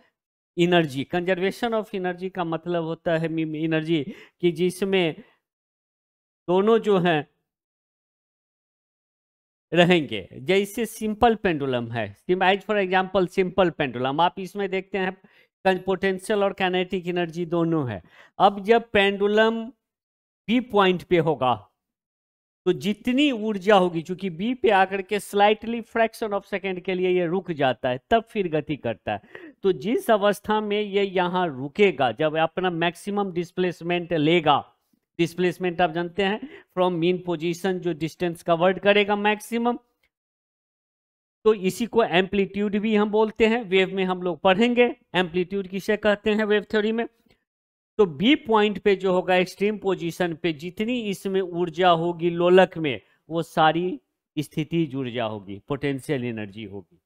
energy. Conservation of energy का मतलब होता है एनर्जी कि जिसमें दोनों जो हैं रहेंगे। जैसे सिंपल पेंडुलम है, as for example simple pendulum, आप इसमें देखते हैं पोटेंशियल और काइनेटिक एनर्जी दोनों है। अब जब पेंडुलम बी पॉइंट पे होगा तो जितनी ऊर्जा होगी, चूंकि बी पे आकर के स्लाइटली फ्रैक्शन ऑफ सेकेंड के लिए ये रुक जाता है, तब फिर गति करता है। तो जिस अवस्था में ये यहाँ रुकेगा, जब अपना मैक्सिमम डिस्प्लेसमेंट लेगा, डिस्प्लेसमेंट आप जानते हैं फ्रॉम मीन पोजीशन, जो डिस्टेंस कवर्ड करेगा मैक्सिमम, तो इसी को एम्पलीट्यूड भी हम बोलते हैं। वेव में हम लोग पढ़ेंगे एम्पलीट्यूड किसे कहते हैं वेव थ्योरी में। तो बी पॉइंट पे जो होगा एक्सट्रीम पोजीशन पे, जितनी इसमें ऊर्जा होगी लोलक में, वो सारी स्थितिज ऊर्जा होगी, पोटेंशियल एनर्जी होगी।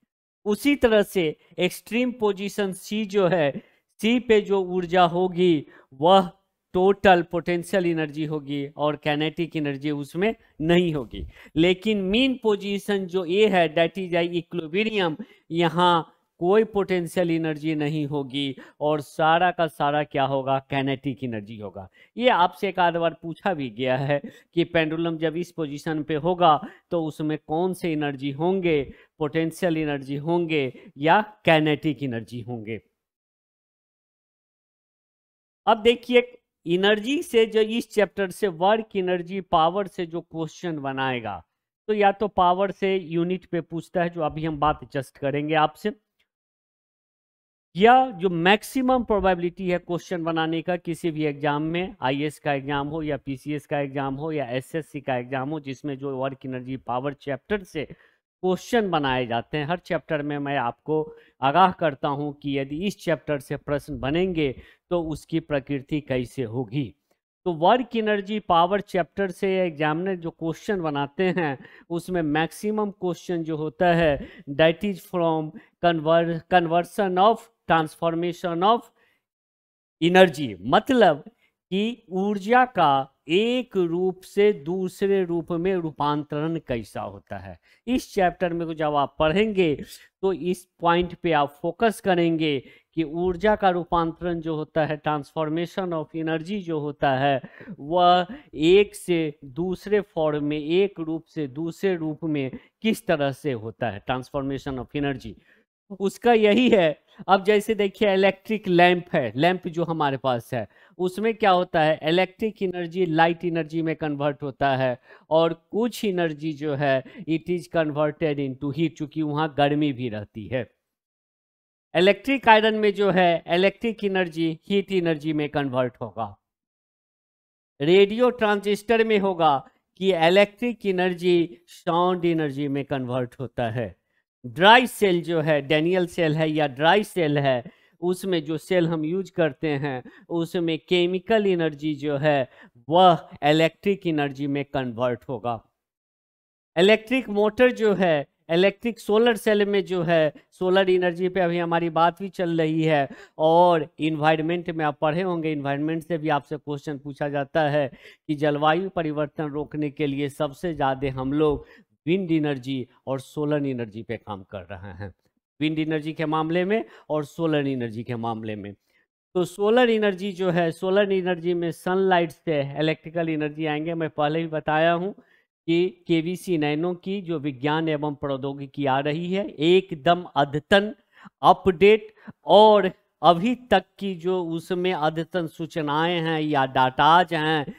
उसी तरह से एक्सट्रीम पोजीशन सी जो है, सी पे जो ऊर्जा होगी वह टोटल पोटेंशियल एनर्जी होगी और काइनेटिक एनर्जी उसमें नहीं होगी। लेकिन मीन पोजीशन जो ए है, दैट इज इक्विलिब्रियम, यहाँ कोई पोटेंशियल एनर्जी नहीं होगी और सारा का सारा क्या होगा, काइनेटिक एनर्जी होगा। ये आपसे एक आध बार पूछा भी गया है कि पेंडुलम जब इस पोजीशन पे होगा तो उसमें कौन से एनर्जी होंगे, पोटेंशियल एनर्जी होंगे या काइनेटिक एनर्जी होंगे। अब देखिए एनर्जी से जो इस चैप्टर से वर्क एनर्जी पावर से जो क्वेश्चन बनाएगा, तो या तो पावर से यूनिट पे पूछता है, जो अभी हम बात जस्ट करेंगे आपसे, या जो मैक्सिमम प्रोबेबिलिटी है क्वेश्चन बनाने का किसी भी एग्जाम में, आईएएस का एग्जाम हो या पीसीएस का एग्जाम हो या एसएससी का एग्जाम हो, जिसमें जो वर्क एनर्जी पावर चैप्टर से क्वेश्चन बनाए जाते हैं। हर चैप्टर में मैं आपको आगाह करता हूं कि यदि इस चैप्टर से प्रश्न बनेंगे तो उसकी प्रकृति कैसे होगी। तो वर्क एनर्जी पावर चैप्टर से एग्जामिनर जो क्वेश्चन बनाते हैं उसमें मैक्सिमम क्वेश्चन जो होता है that is from conversion of transformation of energy, मतलब कि ऊर्जा का एक रूप से दूसरे रूप में रूपांतरण कैसा होता है। इस चैप्टर में जब आप पढ़ेंगे तो इस पॉइंट पे आप फोकस करेंगे कि ऊर्जा का रूपांतरण जो होता है, ट्रांसफॉर्मेशन ऑफ एनर्जी जो होता है, वह एक से दूसरे फॉर्म में, एक रूप से दूसरे रूप में किस तरह से होता है, ट्रांसफॉर्मेशन ऑफ एनर्जी उसका यही है। अब जैसे देखिए इलेक्ट्रिक लैंप है, लैंप जो हमारे पास है उसमें क्या होता है, इलेक्ट्रिक एनर्जी लाइट एनर्जी में कन्वर्ट होता है और कुछ एनर्जी जो है it is converted into heat, चूंकि वहाँ गर्मी भी रहती है। इलेक्ट्रिक आयरन में जो है इलेक्ट्रिक एनर्जी हीट एनर्जी में कन्वर्ट होगा। रेडियो ट्रांजिस्टर में होगा कि इलेक्ट्रिक एनर्जी साउंड एनर्जी में कन्वर्ट होता है। ड्राई सेल जो है, डैनियल सेल है या ड्राई सेल है, उसमें जो सेल हम यूज करते हैं उसमें केमिकल एनर्जी जो है वह इलेक्ट्रिक एनर्जी में कन्वर्ट होगा। इलेक्ट्रिक मोटर जो है, इलेक्ट्रिक सोलर सेल में जो है, सोलर एनर्जी पे अभी हमारी बात भी चल रही है। और इन्वायरमेंट में आप पढ़े होंगे, इन्वायरमेंट से भी आपसे क्वेश्चन पूछा जाता है कि जलवायु परिवर्तन रोकने के लिए सबसे ज़्यादा हम लोग विंड एनर्जी और सोलर एनर्जी पे काम कर रहे हैं, विंड एनर्जी के मामले में और सोलर एनर्जी के मामले में। तो सोलर एनर्जी जो है, सोलर एनर्जी में सनलाइट से इलेक्ट्रिकल एनर्जी आएंगे। मैं पहले ही बताया हूँ कि केवीसी नैनो की जो विज्ञान एवं प्रौद्योगिकी आ रही है एकदम अद्यतन अपडेट, और अभी तक की जो उसमें अद्यतन सूचनाएं हैं या डाटाज हैं,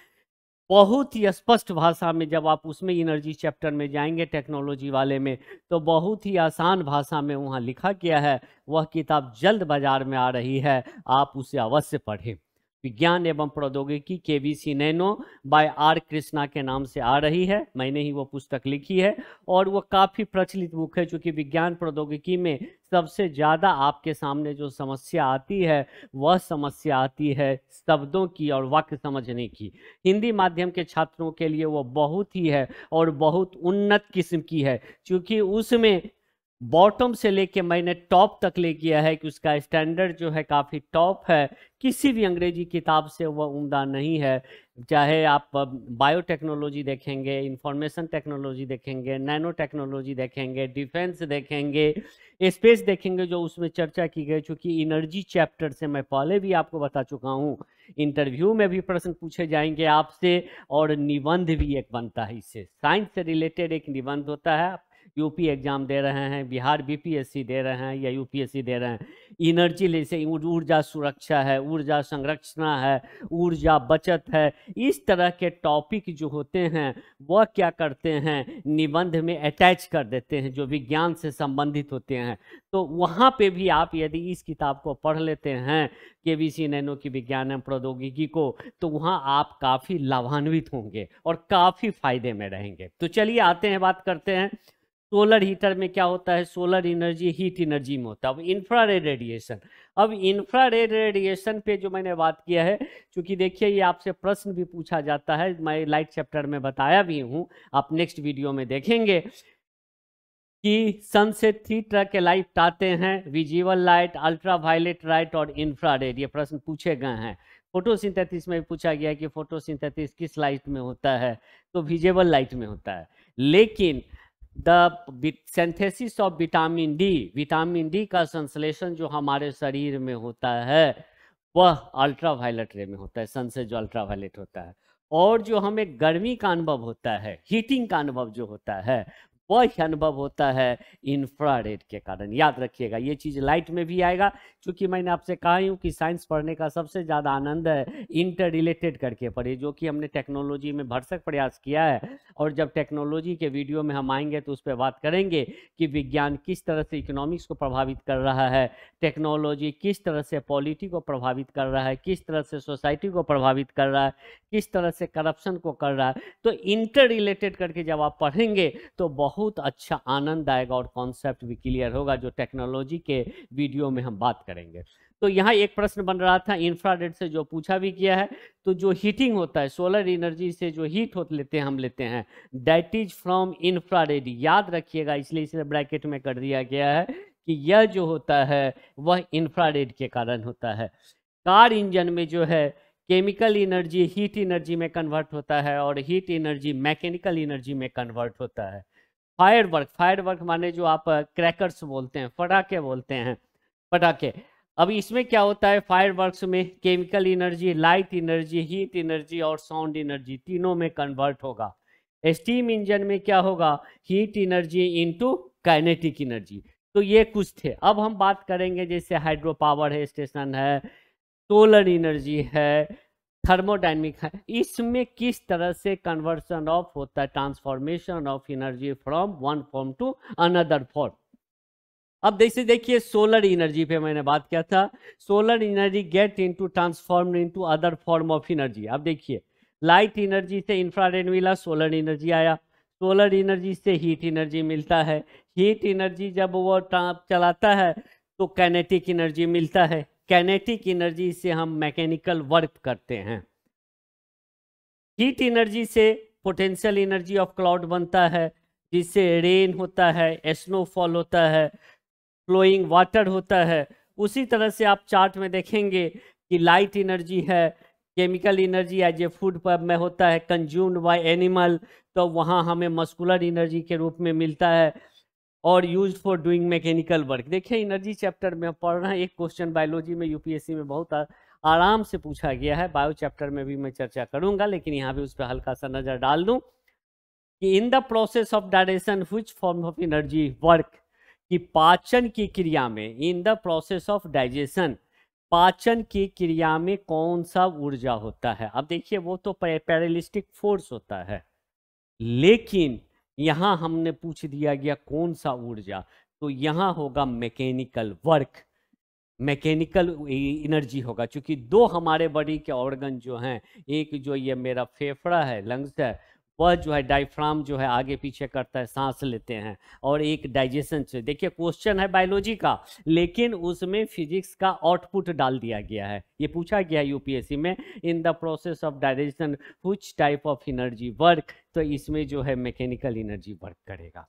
बहुत ही स्पष्ट भाषा में जब आप उसमें एनर्जी चैप्टर में जाएंगे टेक्नोलॉजी वाले में, तो बहुत ही आसान भाषा में वहाँ लिखा गया है। वह किताब जल्द बाजार में आ रही है, आप उसे अवश्य पढ़ें। विज्ञान एवं प्रौद्योगिकी KVC nano by R Krishna के नाम से आ रही है, मैंने ही वो पुस्तक लिखी है और वो काफ़ी प्रचलित बुक है, क्योंकि विज्ञान प्रौद्योगिकी में सबसे ज़्यादा आपके सामने जो समस्या आती है वह समस्या आती है शब्दों की और वाक्य समझने की। हिंदी माध्यम के छात्रों के लिए वो बहुत ही है और बहुत उन्नत किस्म की है, क्योंकि उसमें बॉटम से लेके मैंने टॉप तक ले किया है कि उसका स्टैंडर्ड जो है काफ़ी टॉप है, किसी भी अंग्रेजी किताब से वह उम्दा नहीं है। चाहे आप बायोटेक्नोलॉजी देखेंगे, इंफॉर्मेशन टेक्नोलॉजी देखेंगे, नैनो टेक्नोलॉजी देखेंगे, डिफेंस देखेंगे, स्पेस देखेंगे, जो उसमें चर्चा की गई, चूँकि एनर्जी चैप्टर से मैं पहले भी आपको बता चुका हूँ, इंटरव्यू में भी प्रश्न पूछे जाएंगे आपसे, और निबंध भी एक बनता है इससे, साइंस से रिलेटेड एक निबंध होता है। यूपी एग्जाम दे रहे हैं, बिहार बीपीएससी दे रहे हैं या यूपीएससी दे रहे हैं, एनर्जी जैसे ऊर्जा सुरक्षा है, ऊर्जा संरक्षण है, ऊर्जा बचत है, इस तरह के टॉपिक जो होते हैं वह क्या करते हैं, निबंध में अटैच कर देते हैं, जो विज्ञान से संबंधित होते हैं। तो वहाँ पे भी आप यदि इस किताब को पढ़ लेते हैं, केबीसी नैनो की विज्ञान एवं प्रौद्योगिकी को, तो वहाँ आप काफ़ी लाभान्वित होंगे और काफ़ी फायदे में रहेंगे। तो चलिए आते हैं, बात करते हैं सोलर हीटर में क्या होता है। सोलर एनर्जी हीट एनर्जी में होता है। अब इंफ्रारेड रेडिएशन, अब इंफ्रारेड रेडिएशन पे जो मैंने बात किया है, क्योंकि देखिए ये आपसे प्रश्न भी पूछा जाता है, मैं लाइट चैप्टर में बताया भी हूँ, आप नेक्स्ट वीडियो में देखेंगे कि सन से 3 तरह के लाइट आते हैं, विजिबल लाइट, अल्ट्रावायलेट लाइट और इंफ्रारेड। ये प्रश्न पूछे गए हैं। फोटोसिंथेसिस में भी पूछा गया है कि फोटोसिंथेसिस किस लाइट में होता है, तो विजिबल लाइट में होता है। लेकिन the synthesis of vitamin D का संश्लेषण जो हमारे शरीर में होता है वह अल्ट्रावायलेट रे में होता है, सन से जो अल्ट्रावायलेट होता है। और जो हमें गर्मी का अनुभव होता है, हीटिंग का अनुभव जो होता है, वह अनुभव होता है इंफ्रारेड के कारण। याद रखिएगा, ये चीज़ लाइट में भी आएगा, क्योंकि मैंने आपसे कहा हूँ कि साइंस पढ़ने का सबसे ज़्यादा आनंद है इंटर रिलेटेड करके पढ़िए, जो कि हमने टेक्नोलॉजी में भरसक प्रयास किया है। और जब टेक्नोलॉजी के वीडियो में हम आएंगे तो उस पर बात करेंगे कि विज्ञान किस तरह से इकोनॉमिक्स को प्रभावित कर रहा है, टेक्नोलॉजी किस तरह से पॉलिटी को प्रभावित कर रहा है, किस तरह से सोसाइटी को प्रभावित कर रहा है, किस तरह से करप्शन को कर रहा है। तो इंटर रिलेटेड करके जब आप पढ़ेंगे तो बहुत अच्छा आनंद आएगा और कॉन्सेप्ट भी क्लियर होगा, जो टेक्नोलॉजी के वीडियो में हम बात करेंगे। तो यहाँ एक प्रश्न बन रहा था इंफ्रारेड से, जो पूछा भी किया है, तो जो हीटिंग होता है सोलर एनर्जी से, जो हीट लेते हैं हम लेते हैं, दैट इज फ्रॉम इंफ्रारेड। याद रखिएगा, इसलिए इसे ब्रैकेट में कर दिया गया है कि यह जो होता है वह इंफ्रारेड के कारण होता है। कार इंजन में जो है केमिकल एनर्जी हीट एनर्जी में कन्वर्ट होता है और हीट एनर्जी मैकेनिकल एनर्जी में कन्वर्ट होता है। फायरवर्क माने जो आप क्रैकर्स बोलते हैं, पटाखे बोलते हैं, पटाखे। अब इसमें क्या होता है, फायरवर्क्स में chemical energy, light energy, heat energy और साउंड एनर्जी तीनों में कन्वर्ट होगा। स्टीम इंजन में क्या होगा, heat energy into kinetic energy. तो ये कुछ थे। अब हम बात करेंगे जैसे हाइड्रो पावर है, स्टेशन है, सोलर एनर्जी है, थर्मोडाइनमिक है, इसमें किस तरह से कन्वर्सन ऑफ होता है, transformation of energy from one form to another form. अब देखिए सोलर एनर्जी पे मैंने बात किया था, solar energy get into transform into other form of energy. अब देखिए लाइट एनर्जी से इंफ्रारेड मिला, सोलर एनर्जी आया, सोलर एनर्जी से हीट एनर्जी मिलता है, हीट एनर्जी जब वो चलाता है तो काइनेटिक एनर्जी मिलता है, काइनेटिक एनर्जी से हम मैकेनिकल वर्क करते हैं। हीट एनर्जी से पोटेंशियल एनर्जी ऑफ क्लाउड बनता है, जिससे रेन होता है, स्नोफॉल होता है, फ्लोइंग वाटर होता है। उसी तरह से आप चार्ट में देखेंगे कि लाइट एनर्जी है, chemical energy as a food में होता है, कंज्यूम्ड बाय एनिमल, तो वहाँ हमें मस्कुलर एनर्जी के रूप में मिलता है, और use for doing mechanical work. देखिए एनर्जी चैप्टर में पढ़ रहे हैं, एक क्वेश्चन बायोलॉजी में यूपीएससी में बहुत आराम से पूछा गया है, बायो चैप्टर में भी मैं चर्चा करूंगा, लेकिन यहाँ भी उस पर हल्का सा नजर डाल दूं कि in the process of digestion which form of energy work, कि पाचन की क्रिया में, in the process of digestion, पाचन की क्रिया में कौन सा ऊर्जा होता है। अब देखिए वो तो पैरालिस्टिक फोर्स होता है, लेकिन यहाँ हमने पूछ दिया गया कौन सा ऊर्जा, तो यहाँ होगा मैकेनिकल वर्क, मैकेनिकल एनर्जी होगा। क्योंकि दो हमारे बॉडी के ऑर्गन जो हैं, एक जो ये मेरा फेफड़ा है, लंग्स है, वह जो है डायफ्राम जो है आगे पीछे करता है, सांस लेते हैं, और एक डाइजेशन से। देखिए क्वेश्चन है बायोलॉजी का, लेकिन उसमें फिजिक्स का आउटपुट डाल दिया गया है। ये पूछा गया है यूपीएससी में, in the process of digestion which type of energy work, तो इसमें जो है मैकेनिकल एनर्जी वर्क करेगा।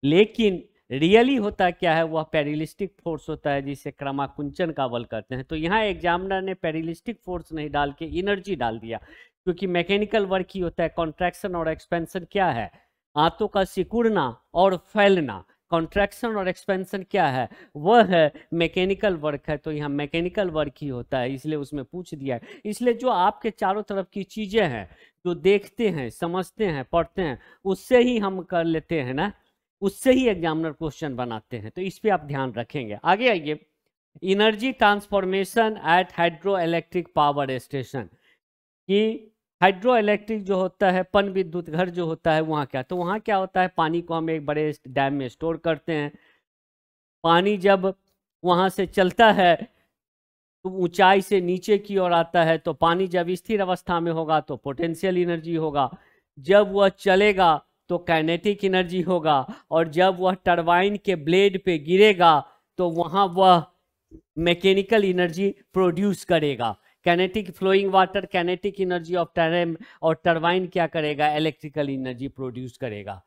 लेकिन रियली होता क्या है, वह पेरिलिस्टिक फोर्स होता है जिसे क्रमाकुंचन का बल कहते हैं। तो यहाँ एग्जामिनर ने पेरिलिस्टिक फोर्स नहीं डाल के एनर्जी डाल दिया, क्योंकि मैकेनिकल वर्क ही होता है। कॉन्ट्रैक्शन और एक्सपेंशन क्या है, आंतों का सिकुड़ना और फैलना। कॉन्ट्रैक्शन और एक्सपेंशन क्या है, वह है मैकेनिकल वर्क है। तो यहाँ मैकेनिकल वर्क ही होता है, इसलिए उसमें पूछ दिया है। इसलिए जो आपके चारों तरफ की चीजें हैं, जो देखते हैं, समझते हैं, पढ़ते हैं, उससे ही हम कर लेते हैं ना, उससे ही एग्जामिनर क्वेश्चन बनाते हैं। तो इस पे आप ध्यान रखेंगे। आगे आइए, energy transformation at hydro electric power station. कि हाइड्रो इलेक्ट्रिक जो होता है, पन विद्युत घर जो होता है, वहाँ क्या, तो वहाँ क्या होता है, पानी को हम एक बड़े डैम में स्टोर करते हैं। पानी जब वहाँ से चलता है तो ऊंचाई से नीचे की ओर आता है, तो पानी जब स्थिर अवस्था में होगा तो पोटेंशियल एनर्जी होगा, जब वह चलेगा तो काइनेटिक एनर्जी होगा, और जब वह टरबाइन के ब्लेड पे गिरेगा तो वहाँ वह मैकेनिकल एनर्जी प्रोड्यूस करेगा। Kinetic flowing water kinetic energy of turbine, और टरबाइन क्या करेगा, इलेक्ट्रिकल एनर्जी प्रोड्यूस करेगा।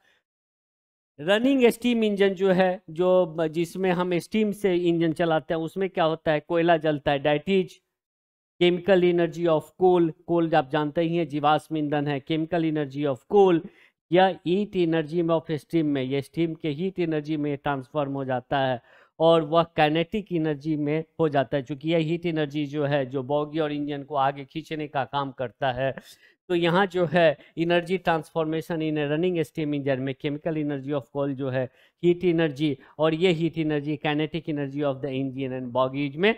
रनिंग स्टीम इंजन जो है, जो जिसमें हम स्टीम से इंजन चलाते हैं, उसमें क्या होता है, कोयला जलता है, that is chemical energy of coal. Coal आप जानते ही हैं जीवाश्म ईंधन है। केमिकल एनर्जी ऑफ कोल या हीट एनर्जी में ऑफ स्टीम में, ये स्टीम के हीट एनर्जी में ट्रांसफॉर्म हो जाता है, और वह काइनेटिक एनर्जी में हो जाता है। क्योंकि यह हीट एनर्जी जो है, जो बॉगी और इंजन को आगे खींचने का काम करता है। तो यहाँ जो है energy transformation in running steam engine में केमिकल एनर्जी ऑफ कोल जो है हीट एनर्जी, और ये heat energy kinetic energy of the engine and bogies में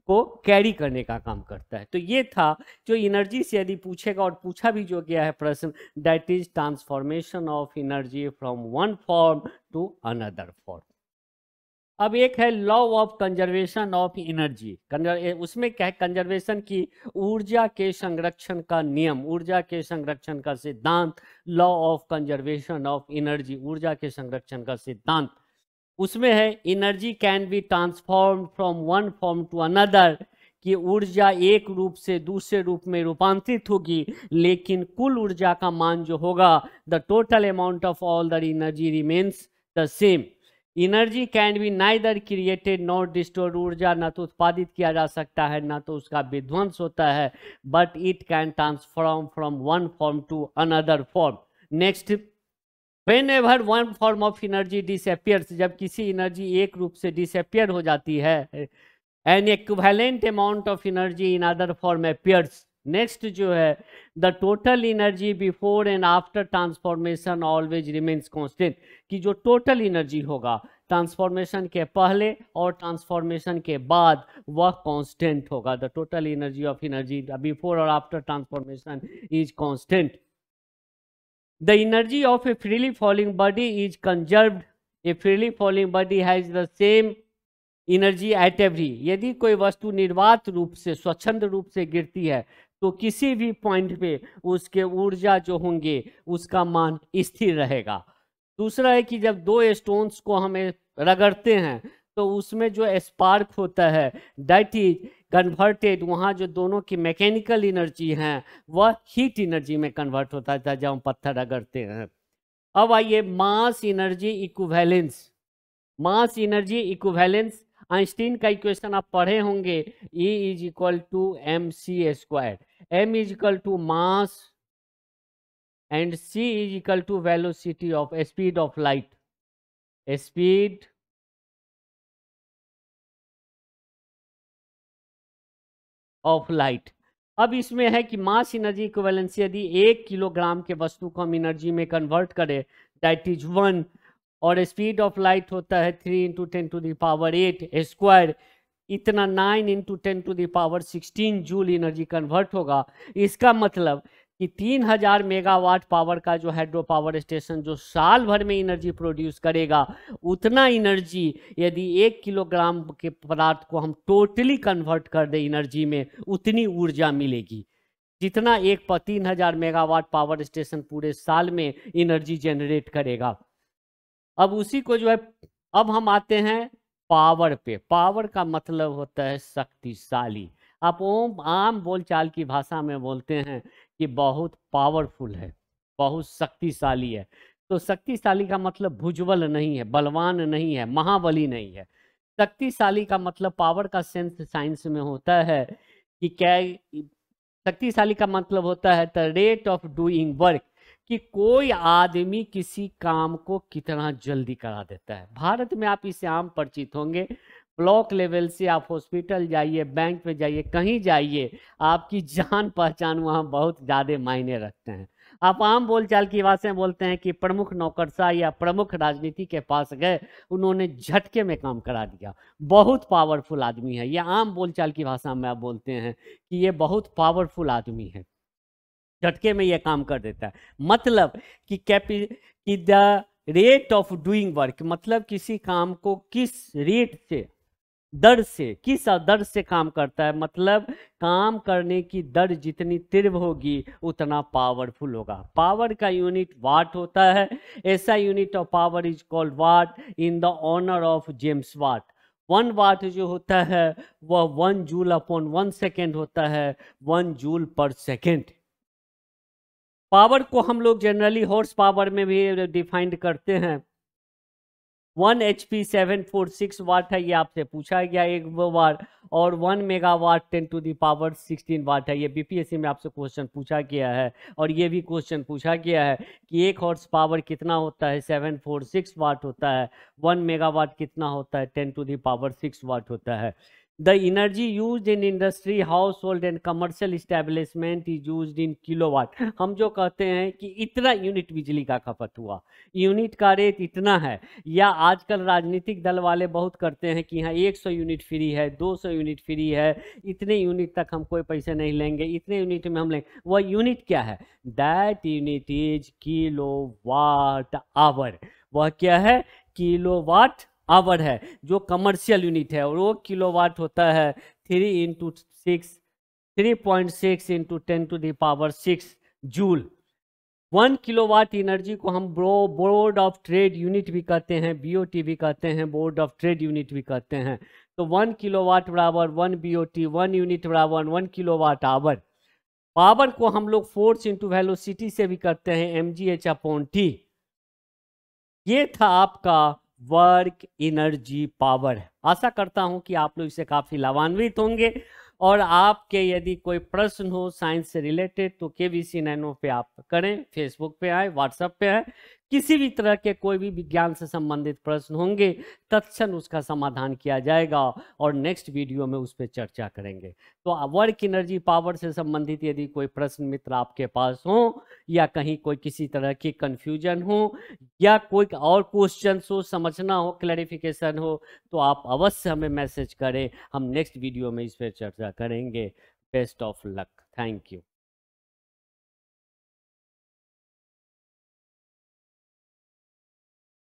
को कैरी करने का काम करता है। तो ये था जो एनर्जी से यदि पूछेगा, और पूछा भी जो गया है प्रश्न, that is transformation of energy from one form to another form. अब एक है law of conservation of energy. उसमें क्या है, कंजर्वेशन की ऊर्जा के संरक्षण का नियम, ऊर्जा के संरक्षण का सिद्धांत, law of conservation of energy, ऊर्जा के संरक्षण का सिद्धांत। उसमें है energy can be transform from one form to another, कि ऊर्जा एक रूप से दूसरे रूप में रूपांतरित होगी, लेकिन कुल ऊर्जा का मान जो होगा, the total amount of all the energy remains the same. Energy can be neither created not destroyed, ऊर्जा ना तो उत्पादित किया जा सकता है ना तो उसका विध्वंस होता है, but it can transform from one form to another form. Next, whenever one form of energy disappears, जब किसी एनर्जी एक रूप से डिसअपियर हो जाती है, N equivalent amount of energy in other form appears. Next जो है, the total energy before and after transformation always remains constant, कि जो टोटल एनर्जी होगा ट्रांसफॉर्मेशन के पहले और ट्रांसफॉर्मेशन के बाद वह कांस्टेंट होगा। The total energy of energy before और after transformation is constant. The energy of a freely falling body is conserved. A freely falling body has the same energy at every. यदि कोई वस्तु निर्वात रूप से, स्वच्छंद रूप से गिरती है, तो किसी भी पॉइंट पे उसके ऊर्जा जो होंगे उसका मान स्थिर रहेगा। दूसरा है कि जब दो स्टोन्स को हमें रगड़ते हैं तो उसमें जो स्पार्क होता है, दैट इज कन्वर्टेड, वहाँ जो दोनों की मैकेनिकल एनर्जी हैं वह हीट एनर्जी में कन्वर्ट होता था जब हम पत्थर रगड़ते हैं। अब आइए mass energy equivalence. Mass energy equivalence, Einstein का इक्वेशन आप पढ़े होंगे, E is equal to mc square. m is equal to mass and c is equal to velocity of speed of light. Speed of light. अब इसमें है कि मास energy equivalence, यदि 1 kilogram के वस्तु को हम एनर्जी में कन्वर्ट करें, दैट इज 1, और स्पीड ऑफ लाइट होता है 3 × 10⁸ स्क्वायर, इतना 9 × 10⁻16 जूल एनर्जी कन्वर्ट होगा। इसका मतलब कि 3000 मेगावाट पावर का जो हाइड्रो पावर स्टेशन जो साल भर में एनर्जी प्रोड्यूस करेगा, उतना एनर्जी यदि 1 किलोग्राम के पदार्थ को हम टोटली कन्वर्ट कर दें एनर्जी में, उतनी ऊर्जा मिलेगी जितना 3000 मेगावाट पावर स्टेशन पूरे साल में एनर्जी जनरेट करेगा। अब उसी को जो है, अब हम आते हैं पावर पे। पावर का मतलब होता है शक्तिशाली। आप आम बोलचाल की भाषा में बोलते हैं कि बहुत पावरफुल है, बहुत शक्तिशाली है। तो शक्तिशाली का मतलब भुजबल नहीं है, बलवान नहीं है, महाबली नहीं है। शक्तिशाली का मतलब पावर का सेंस साइंस में होता है कि क्या, शक्तिशाली का मतलब होता है the rate of doing work, कि कोई आदमी किसी काम को कितना जल्दी करा देता है। भारत में आप इससे आम परिचित होंगे, ब्लॉक लेवल से आप हॉस्पिटल जाइए, बैंक में जाइए, कहीं जाइए, आपकी जान पहचान वहाँ बहुत ज़्यादा मायने रखते हैं। आप आम बोलचाल की भाषा में बोलते हैं कि प्रमुख नौकरशाह या प्रमुख राजनीति के पास गए, उन्होंने झटके में काम करा दिया, बहुत पावरफुल आदमी है। ये आम बोलचाल की भाषा में आप बोलते हैं कि ये बहुत पावरफुल आदमी है, झटके में ये काम कर देता है। मतलब कि कि the rate of doing work, मतलब किसी काम को किस रेट से, दर से, किस दर से काम करता है, मतलब काम करने की दर जितनी तीव्र होगी उतना पावरफुल होगा। पावर का यूनिट वाट होता है। ऐसा unit of power is called watt in the honour of James Watt. 1 watt जो होता है वह 1 जूल अपॉन 1 सेकेंड होता है, 1 जूल पर सेकेंड। पावर को हम लोग जनरली हॉर्स पावर में भी डिफाइंड करते हैं। 1 HP 746 वाट है, ये आपसे पूछा गया एक बार, और 1 मेगावाट 10⁻16 वाट है। ये बीपीएससी में आपसे क्वेश्चन पूछा गया है, और ये भी क्वेश्चन पूछा गया है कि 1 हॉर्स पावर कितना होता है, 746 वाट होता है। 1 मेगावाट कितना होता है, 10⁻6 वाट होता है। The energy used in industry, household and commercial establishment is used in kilowatt। हम जो कहते हैं कि इतना यूनिट बिजली का खपत हुआ, यूनिट का रेट इतना है, या आजकल राजनीतिक दल वाले बहुत करते हैं कि यहाँ 100 यूनिट फ्री है, 200 यूनिट फ्री है, इतने यूनिट तक हम कोई पैसे नहीं लेंगे, इतने यूनिट में हम लेंगे। वह यूनिट क्या है? That unit is kilowatt hour. वह क्या है? किलोवाट आवर है, जो कमर्शियल यूनिट है, और वो किलोवाट होता है 3.6 इंटू 10⁻6 जूल। 1 किलोवाट एनर्जी को हम बोर्ड ऑफ ट्रेड यूनिट भी कहते हैं, बीओटी भी कहते हैं, बोर्ड ऑफ ट्रेड यूनिट भी कहते हैं। तो 1 किलोवाट बराबर 1 बीओटी, 1 यूनिट बराबर 1 किलोवाट आवर। पावर को हम लोग फोर्स इंटू वेलोसिटी से भी करते हैं, mgh/t। ये था आपका वर्क एनर्जी पावर। आशा करता हूं कि आप लोग इससे काफी लाभान्वित होंगे, और आपके यदि कोई प्रश्न हो साइंस से रिलेटेड तो KBC नैनो पे आप करें, फेसबुक पे आए, व्हाट्सएप पे आए, किसी भी तरह के कोई भी विज्ञान से संबंधित प्रश्न होंगे तत्क्षण उसका समाधान किया जाएगा, और नेक्स्ट वीडियो में उस पर चर्चा करेंगे। तो वर्क एनर्जी पावर से संबंधित यदि कोई प्रश्न मित्र आपके पास हो, या कहीं कोई किसी तरह की कंफ्यूजन हो, या कोई और क्वेश्चन हो, समझना हो, क्लैरिफिकेशन हो, तो आप अवश्य हमें मैसेज करें, हम नेक्स्ट वीडियो में इस पर चर्चा करेंगे। Best of luck, thank you.